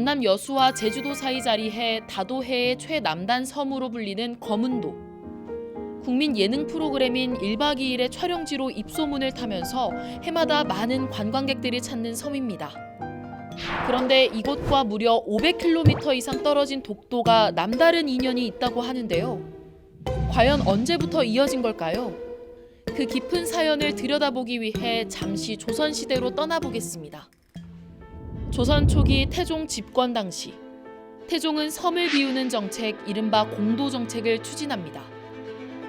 전남 여수와 제주도 사이 자리해 다도해의 최남단 섬으로 불리는 거문도. 국민 예능 프로그램인 1박 2일의 촬영지로 입소문을 타면서 해마다 많은 관광객들이 찾는 섬입니다. 그런데 이곳과 무려 500km 이상 떨어진 독도가 남다른 인연이 있다고 하는데요. 과연 언제부터 이어진 걸까요? 그 깊은 사연을 들여다보기 위해 잠시 조선시대로 떠나보겠습니다. 조선 초기 태종 집권 당시, 태종은 섬을 비우는 정책, 이른바 공도정책을 추진합니다.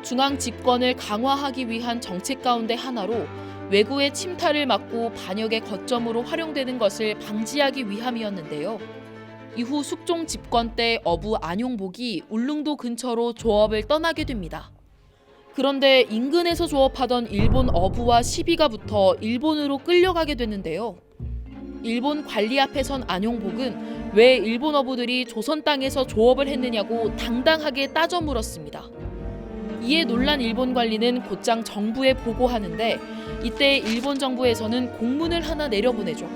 중앙 집권을 강화하기 위한 정책 가운데 하나로 외구의 침탈을 막고 반역의 거점으로 활용되는 것을 방지하기 위함이었는데요. 이후 숙종 집권 때 어부 안용복이 울릉도 근처로 조업을 떠나게 됩니다. 그런데 인근에서 조업하던 일본 어부와 시비가 붙어 일본으로 끌려가게 됐는데요. 일본 관리 앞에 선 안용복은 왜 일본 어부들이 조선 땅에서 조업을 했느냐고 당당하게 따져 물었습니다. 이에 놀란 일본 관리는 곧장 정부에 보고하는데 이때 일본 정부에서는 공문을 하나 내려보내죠.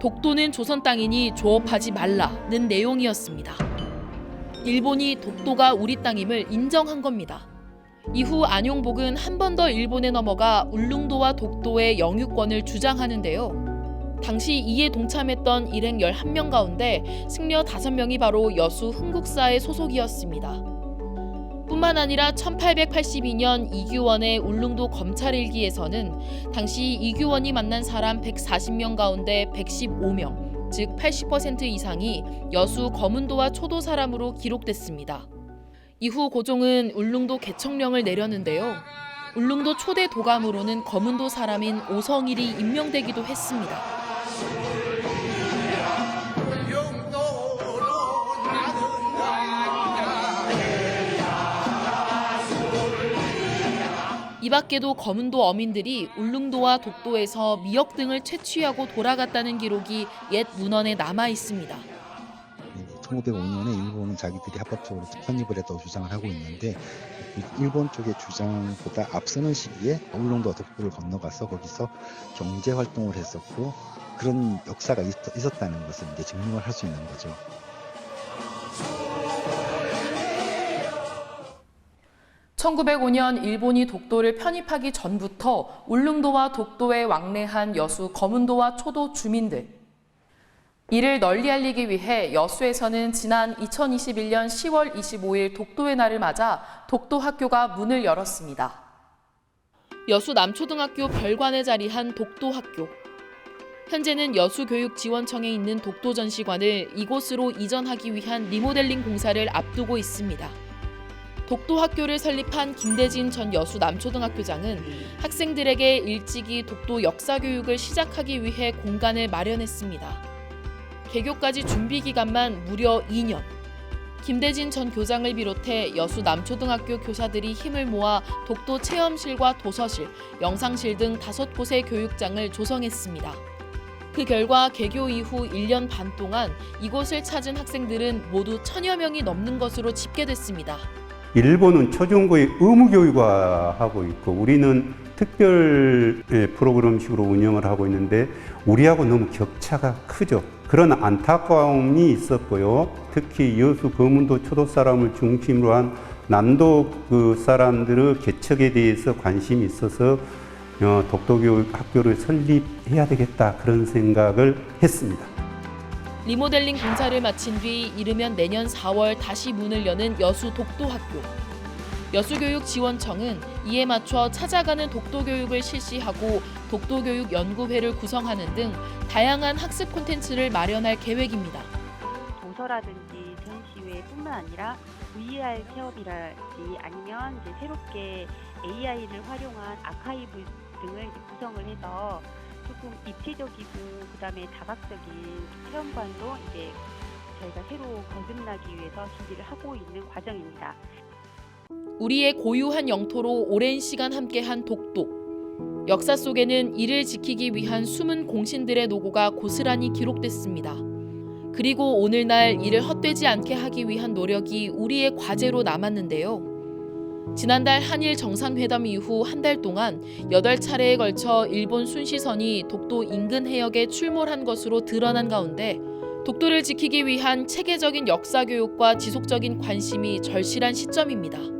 독도는 조선 땅이니 조업하지 말라는 내용이었습니다. 일본이 독도가 우리 땅임을 인정한 겁니다. 이후 안용복은 한 번 더 일본에 넘어가 울릉도와 독도의 영유권을 주장하는데요. 당시 이에 동참했던 일행 11명 가운데 승려 5명이 바로 여수 흥국사의 소속이었습니다. 뿐만 아니라 1882년 이규원의 울릉도 검찰일기에서는 당시 이규원이 만난 사람 140명 가운데 115명, 즉 80% 이상이 여수 거문도와 초도 사람으로 기록됐습니다. 이후 고종은 울릉도 개청령을 내렸는데요. 울릉도 초대 도감으로는 거문도 사람인 오성일이 임명되기도 했습니다. 이 밖에도 거문도 어민들이 울릉도와 독도에서 미역 등을 채취하고 돌아갔다는 기록이 옛 문헌에 남아 있습니다. 1505년에 일본은 자기들이 합법적으로 편입을 했다고 주장을 하고 있는데 일본 쪽의 주장보다 앞서는 시기에 울릉도와 독도를 건너가서 거기서 경제 활동을 했었고 그런 역사가 있었다는 것을 이제 증명을 할 수 있는 거죠. (1905년) 일본이 독도를 편입하기 전부터 울릉도와 독도에 왕래한 여수 거문도와 초도 주민들. 이를 널리 알리기 위해 여수에서는 지난 2021년 10월 25일 독도의 날을 맞아 독도학교가 문을 열었습니다. 여수 남초등학교 별관에 자리한 독도학교. 현재는 여수교육지원청에 있는 독도전시관을 이곳으로 이전하기 위한 리모델링 공사를 앞두고 있습니다. 독도학교를 설립한 김대진 전 여수 남초등학교장은 학생들에게 일찍이 독도 역사교육을 시작하기 위해 공간을 마련했습니다. 개교까지 준비 기간만 무려 2년. 김대진 전 교장을 비롯해 여수 남초등학교 교사들이 힘을 모아 독도 체험실과 도서실, 영상실 등 5곳의 교육장을 조성했습니다. 그 결과 개교 이후 1년 반 동안 이곳을 찾은 학생들은 모두 1000여 명이 넘는 것으로 집계됐습니다. 일본은 초중고의 의무교육화하고 있고 우리는 특별 프로그램식으로 운영을 하고 있는데 우리하고 너무 격차가 크죠. 그런 안타까움이 있었고요. 특히 여수 거문도 초도 사람을 중심으로 한 남도 그 사람들의 개척에 대해서 관심이 있어서 독도교육 학교를 설립해야 되겠다 그런 생각을 했습니다. 리모델링 공사를 마친 뒤 이르면 내년 4월 다시 문을 여는 여수 독도학교. 여수교육지원청은 이에 맞춰 찾아가는 독도교육을 실시하고 독도교육연구회를 구성하는 등 다양한 학습 콘텐츠를 마련할 계획입니다. 도서라든지 전시회뿐만 아니라 VR 체험이랄지 아니면 이제 새롭게 AI를 활용한 아카이브 등을 이제 구성을 해서 조금 입체적이고 그다음에 다각적인 체험관도 이제 저희가 새로 거듭나기 위해서 준비를 하고 있는 과정입니다. 우리의 고유한 영토로 오랜 시간 함께한 독도. 역사 속에는 이를 지키기 위한 숨은 공신들의 노고가 고스란히 기록됐습니다. 그리고 오늘날 이를 헛되지 않게 하기 위한 노력이 우리의 과제로 남았는데요. 지난달 한일 정상회담 이후 한 달 동안 8차례에 걸쳐 일본 순시선이 독도 인근 해역에 출몰한 것으로 드러난 가운데 독도를 지키기 위한 체계적인 역사 교육과 지속적인 관심이 절실한 시점입니다.